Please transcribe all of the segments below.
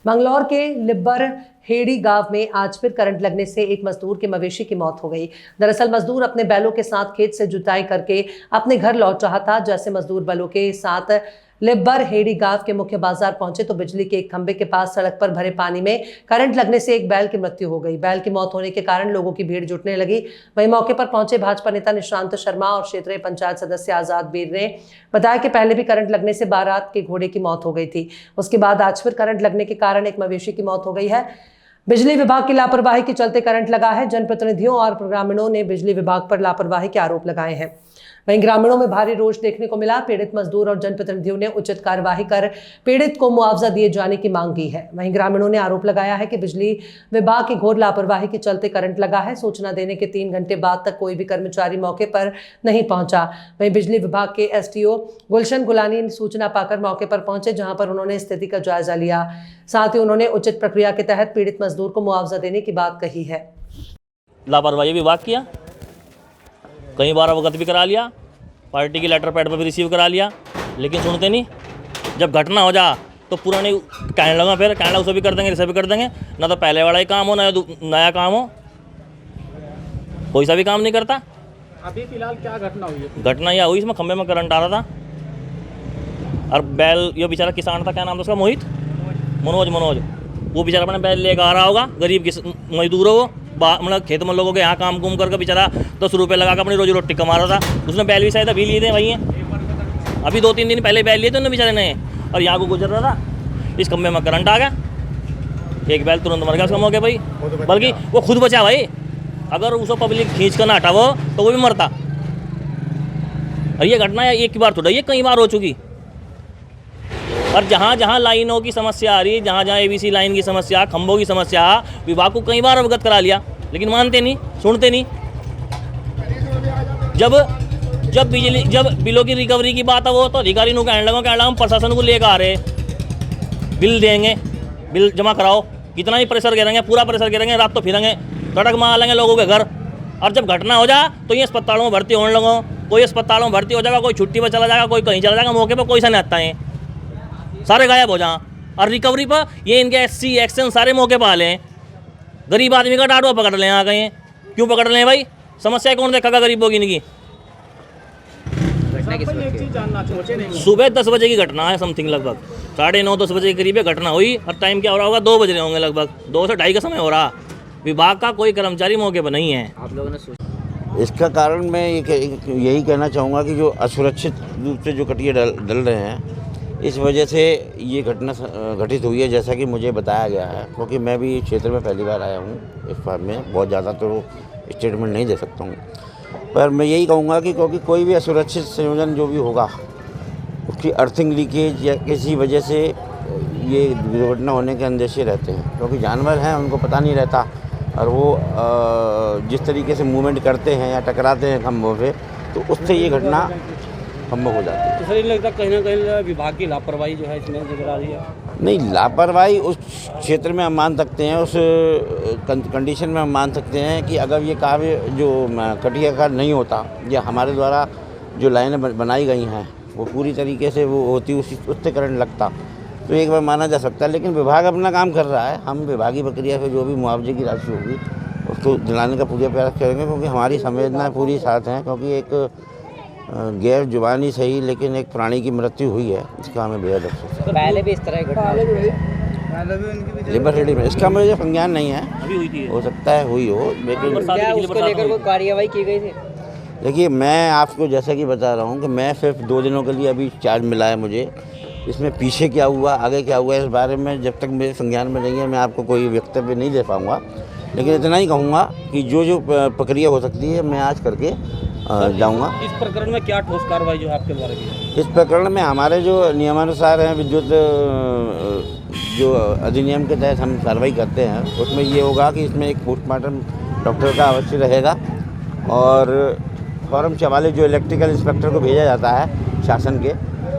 मंगलौर के लिब्बर हेड़ी गांव में आज फिर करंट लगने से एक मजदूर के मवेशी की मौत हो गई। दरअसल मजदूर अपने बैलों के साथ खेत से जुताई करके अपने घर लौट रहा था। जैसे मजदूर बैलों के साथ लिब्बर हेड़ी गांव के मुख्य बाजार पहुंचे तो बिजली के एक खंभे के पास सड़क पर भरे पानी में करंट लगने से एक बैल की मृत्यु हो गई। बैल की मौत होने के कारण लोगों की भीड़ जुटने लगी। वहीं मौके पर पहुंचे भाजपा नेता निशांत शर्मा और क्षेत्रीय पंचायत सदस्य आजाद बीर ने बताया कि पहले भी करंट लगने से बारात के घोड़े की मौत हो गई थी। उसके बाद आज फिर करंट लगने के कारण एक मवेशी की मौत हो गई है। बिजली विभाग की लापरवाही के चलते करंट लगा है। जनप्रतिनिधियों और ग्रामीणों ने बिजली विभाग पर लापरवाही के आरोप लगाए हैं। वहीं ग्रामीणों में भारी रोष देखने को मिला। पीड़ित मजदूर और जनप्रतिनिधियों ने उचित कार्यवाही कर पीड़ित को मुआवजा दिए जाने की मांग की है। वहीं ग्रामीणों ने आरोप लगाया है कि बिजली विभाग की घोर लापरवाही के चलते करंट लगा है। सूचना देने के 3 घंटे बाद तक कोई भी कर्मचारी मौके पर नहीं पहुंचा। वहीं बिजली विभाग के एसटीओ गुलशन गुलानी ने सूचना पाकर मौके पर पहुंचे, जहां पर उन्होंने स्थिति का जायजा लिया। साथ ही उन्होंने उचित प्रक्रिया के तहत पीड़ित मजदूर को मुआवजा देने की बात कही है। लापरवाही विभाग किया, कई बार अवगत भी करा लिया, पार्टी की लेटर पैड पर भी रिसीव करा लिया, लेकिन सुनते नहीं। जब घटना हो जा तो पुराने कहने लगा, फिर कहना उसे भी कर देंगे, इसे भी कर देंगे। ना तो पहले वाला ही काम हो, ना नया काम हो, कोई सा भी काम नहीं करता। अभी फिलहाल क्या घटना हुई है? घटना यह हुई, इसमें खंबे में करंट आ रहा था और बैल, ये बेचारा किसान था, क्या नाम था उसका, मनोज, वो बेचारा अपने बैल लेकर आ रहा होगा। गरीब मजदूर हो वो, मतलब खेत में लोगों के यहाँ काम कुम करके बेचारा 10 रुपये लगा कर अपनी रोजी रोटी कमा रहा था। उसने बैल भी शायद अभी लिए थे वही हैं, अभी 2-3 दिन पहले बैल लिए थे उन्होंने बेचारे ने, और यहाँ को गुजर रहा था, इस खंबे में करंट आ गया, एक बैल तुरंत मर गया उसका मौके भाई। बल्कि वो खुद बचा भाई, अगर उसको पब्लिक खींच कर ना हटा वो तो वो भी मरता। और ये घटना एक ही बार थोड़ा, ये कई बार हो चुकी। और जहाँ जहाँ लाइनों की समस्या आ रही है, जहाँ जहाँ ABC लाइन की समस्या, खंभों की समस्या, विभाग को कई बार अवगत करा लिया, लेकिन मानते नहीं, सुनते नहीं। जब बिलों की रिकवरी की बात है वो तो अधिकारी नु कहने लगा हम प्रशासन को लेकर आ रहे, बिल देंगे, बिल जमा कराओ, कितना ही प्रेशर गिरेंगे, पूरा प्रेशर गिरेंगे, रात तो फिरेंगे, सड़क मार लेंगे लोगों के घर। और जब घटना हो जा तो ये अस्पतालों में भर्ती होने लगो, कोई अस्पतालों में भर्ती हो जाएगा, कोई छुट्टी पर चला जाएगा, कोई कहीं चला जाएगा, मौके पर कोई सा नहीं आता है, सारे गायब हो जाए। और रिकवरी पर ये इनके SC एक्शन सारे मौके पर आ लें, गरीब आदमी का डाटवा पकड़ लें, आ गए हैं। क्यों पकड़ लें भाई? समस्या कौन देखेगा गरीबों की इनकी? सुबह 10 बजे की घटना है, समथिंग लगभग 9:30-10 बजे के करीब घटना हुई। और टाइम क्या हो रहा होगा, 2 बज रहे होंगे, लगभग 2 से 2:30 का समय हो रहा। विभाग का कोई कर्मचारी मौके पर नहीं है। आप लोगों ने इसका कारण मैं यही कहना चाहूँगा कि जो असुरक्षित रूप से जो कटिया डल रहे हैं, इस वजह से ये घटना घटित हुई है, जैसा कि मुझे बताया गया है। क्योंकि मैं भी क्षेत्र में पहली बार आया हूँ, इस बार में बहुत ज़्यादा तो स्टेटमेंट नहीं दे सकता हूँ, पर मैं यही कहूँगा कि क्योंकि कोई भी असुरक्षित संयोजन जो भी होगा, उसकी अर्थिंग लीकेज या किसी वजह से ये दुर्घटना होने के अंदेशे रहते हैं। क्योंकि जानवर हैं, उनको पता नहीं रहता, और वो जिस तरीके से मूवमेंट करते हैं या टकराते हैं खंभों पे, तो उससे ये घटना संभव हो जाती है। तो सर, लगता है कहीं ना कहीं विभाग की लापरवाही जो है इसमें नजर आ रही है। नहीं, लापरवाही उस क्षेत्र में हम मान सकते हैं, उस कंडीशन में हम मान सकते हैं कि अगर ये कार्य जो कटिया का नहीं होता, या हमारे द्वारा जो लाइनें बनाई गई हैं वो पूरी तरीके से वो होती, उससे करंट लगता, तो एक बार माना जा सकता है। लेकिन विभाग अपना काम कर रहा है, हम विभागीय प्रक्रिया से जो भी मुआवजे की राशि होगी उसको दिलाने का पूरा प्रयास करेंगे, क्योंकि हमारी संवेदना पूरी साथ हैं। क्योंकि एक गैर जुबानी सही, लेकिन एक प्राणी की मृत्यु हुई है, इसका हमें बेहद अफसोस है। पहले भी इस तरह की घटना लिब्बर हेड़ी में, इसका मुझे संज्ञान नहीं है, अभी हुई थी, हो सकता है हुई हो, लेकिन क्या उसको लेकर कोई कार्यवाही की गई थी? देखिए, मैं आपको जैसा कि बता रहा हूँ कि मैं सिर्फ 2 दिनों के लिए अभी चार्ज मिला है मुझे। इसमें पीछे क्या हुआ, आगे क्या हुआ, इस बारे में जब तक मेरे संज्ञान में नहीं है, मैं आपको कोई वक्तव्य नहीं दे पाऊँगा। लेकिन इतना ही कहूँगा कि जो प्रक्रिया हो सकती है मैं आज करके जाऊँगा। इस प्रकरण में क्या ठोस कार्रवाई जो है आपके द्वारा की? इस प्रकरण में हमारे जो नियमानुसार हैं, विद्युत जो अधिनियम के तहत हम कार्रवाई करते हैं, उसमें ये होगा कि इसमें एक पोस्टमार्टम डॉक्टर का अवश्य रहेगा, और फॉर्म 44 जो इलेक्ट्रिकल इंस्पेक्टर को भेजा जाता है शासन के,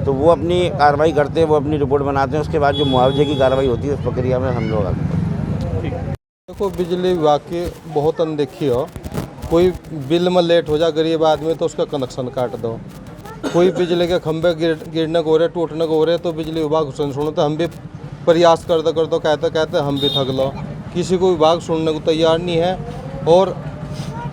तो वो अपनी कार्रवाई करते हैं, वो अपनी रिपोर्ट बनाते हैं। उसके बाद जो मुआवजे की कार्रवाई होती है, उस प्रक्रिया में हम लोग आते हैं। देखो, बिजली विभाग की बहुत अनदेखी हो। कोई बिल में लेट हो जा गरीब आदमी तो उसका कनेक्शन काट दो। कोई बिजली के खंभे गिरने को हो रहे, टूटने को हो रहे, तो बिजली विभाग सुनते हम भी प्रयास करते करते कहते कहते हम भी थक लो। किसी को विभाग सुनने को तैयार नहीं है और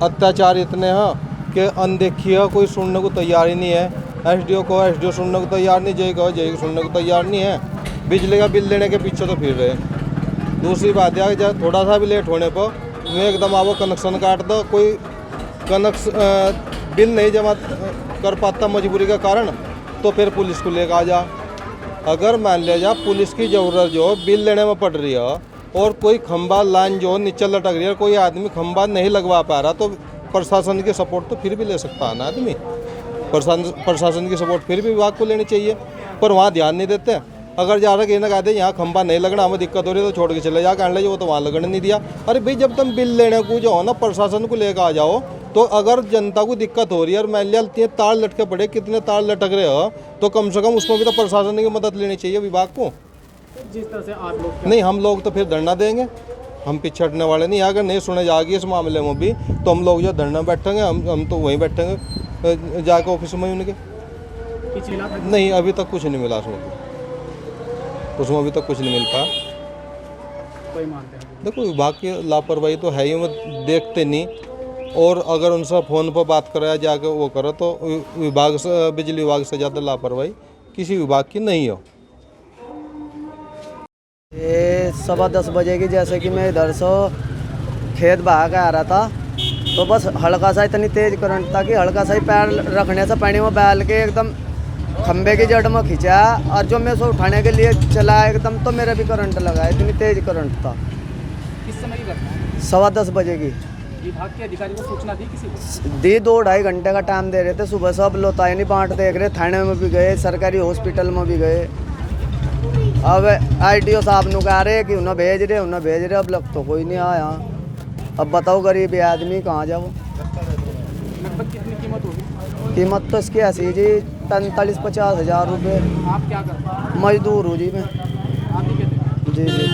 अत्याचार इतने हैं कि अनदेखी है, कोई सुनने को तैयार ही नहीं है। एसडीओ को एसडीओ सुनने को तैयार नहीं, जेई को जेई सुनने को तैयार नहीं है। बिजली का बिल देने के पीछे तो फिर रहे। दूसरी बात है कि थोड़ा सा भी लेट होने पर मैं एकदम आवो कनेक्शन काट दो, कोई बिल नहीं जमा कर पाता मजबूरी के कारण, तो फिर पुलिस को लेकर आ जा। अगर मान लिया जा पुलिस की ज़रूरत जो बिल लेने में पड़ रही है और कोई खंबा लाइन जो नीचे लटक रही है, कोई आदमी खंबा नहीं लगवा पा रहा, तो प्रशासन की सपोर्ट तो फिर भी ले सकता है ना आदमी। प्रशासन की सपोर्ट फिर भी विभाग को लेनी चाहिए, पर वहाँ ध्यान नहीं देते। अगर जा रहा कि ना कहते यहाँ खंबा नहीं लगना, हमें दिक्कत हो रही है तो छोड़ के चले जा, कहने लगे वो तो वहाँ लगने नहीं दिया। अरे भाई जब तुम बिल लेने को जो हो ना प्रशासन को लेकर आ जाओ, तो अगर जनता को दिक्कत हो रही है और मान लिया तार लटके पड़े, कितने तार लटक रहे हो, तो कम से कम उसमें भी तो प्रशासन की मदद लेनी चाहिए विभाग को। जिस तरह से आप लोग नहीं, हम लोग तो फिर धरना देंगे, हम पीछे हटने वाले नहीं। अगर नहीं सुने जाएगी इस मामले में भी तो हम लोग जो धरना बैठेंगे, हम तो वहीं बैठेंगे जाकर ऑफिस में उनके। नहीं, अभी तक कुछ नहीं मिला उसमें अभी तक कुछ नहीं मिल पाया। कोई मानते हैं देखो विभाग की लापरवाही तो है ही, वो देखते नहीं। और अगर उनसे फ़ोन पर बात कराया जाकर वो करो तो विभाग से, बिजली विभाग से ज़्यादा लापरवाही किसी विभाग की नहीं हो। ये 10:15 बजे की, जैसे कि मैं इधर से खेत बहा के आ रहा था, तो बस हल्का सा इतनी तेज़ करंट था कि हल्का सा ही पैर रखने से पानी में बैल के एकदम खंबे की जड़ में खींचा, और जो मैं उसको उठाने के लिए चला एकदम तो मेरा भी करंट लगा। इतनी तेज़ करंट था। किस समय की घटना है? 10:15 बजे की। विभाग के अधिकारी को सूचना दी किसी को? दी 2-2.5 घंटे का टाइम दे रहे थे। सुबह सब लोतायनी बांट देख रहे, थाने में भी गए, सरकारी हॉस्पिटल में भी गए। अब आईटीओ साहब नु कह रहे कि उन्हें भेज रहे, अब लग तो कोई नहीं आया। अब बताओ गरीब आदमी कहाँ जाओ। लगभग कितनी कीमत होगी? कीमत तो इसकी ऐसी जी 45-50 हज़ार रुपये। आप क्या करते हैं? मजदूर हूँ जी मैं। आप ही कहते हैं? जी जी।